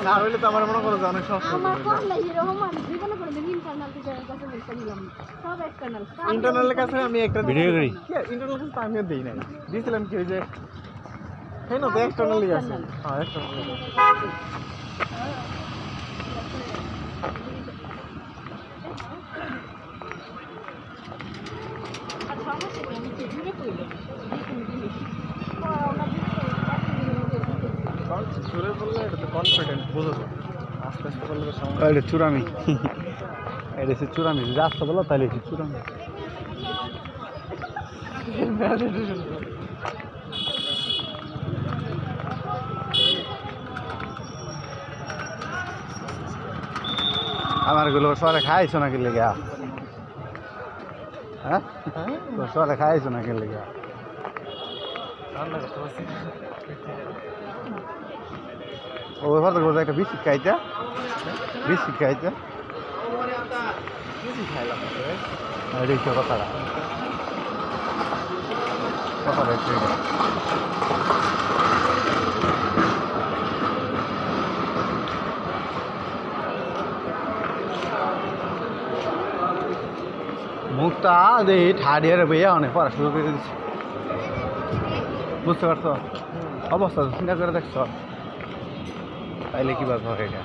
না হইলে তো আমার মনে করো যে অনেক সমস্যা আমার করলে এরকম আমি জীবনে কোনোদিন ইন্টারনাল টিচারের কাছে বলতে নিলাম সব এক্সটার্নাল ইন্টারনালের কাছে আমি একটা ভিডিও করি ইন্টারনাল তো আমিও দেই নাই দিয়েছিলাম কি ওই যে হ্যাঁ না তো এক্সটার্নালই আছে হ্যাঁ এক্সটার্নাল আর সমস্যা কি আমি জুড়ে কইলো সুরে বললে এটা তো কনফিডেন্ট বোঝা যায় আস্তে আস্তে বললে তো সমস্যা এটা চূড়ামি এটা হচ্ছে চূড়ামি যদি আসতে বলো তাহলে হচ্ছে চূড়ামি আমার গুলো সরে খাইছো নাকি লেগে হ্যাঁ সরে খাইছো নাকি লেগে ঠান্ডা করতে পারছি ও ব্যাপার তো একটা বিস্কিট খাইতে বিস্কিট খাইতে বেশি খাইলাম এটা হচ্ছে কথাটা কথাটা হচ্ছে এটা। মুখটা এই থার্ড ইয়ারে বইয়া অনেক পড়া শুরু করে দিচ্ছে বুঝতে পারছো অবস্থা চিন্তা করে দেখছো তাইলে কিভাবে হয় এটা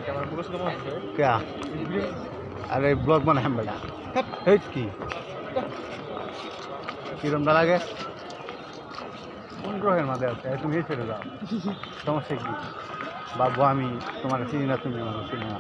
ক্যামেরা পুরো কেমন আছে কে আরে ব্লগ বানাই বেটা হেট কি কিরমটা লাগে কোন গ্রহের মাঝে আছে তুমি এই ছেড়ে যাও সমস্যা কি বাবু আমি তোমার চিনি না তুমি আমার চিনি না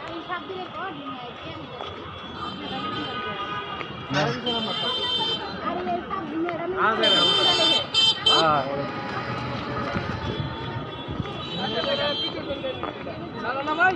আমি সব দিকে কর নাই কেন আরে এই সব ম্যাডাম না ভাই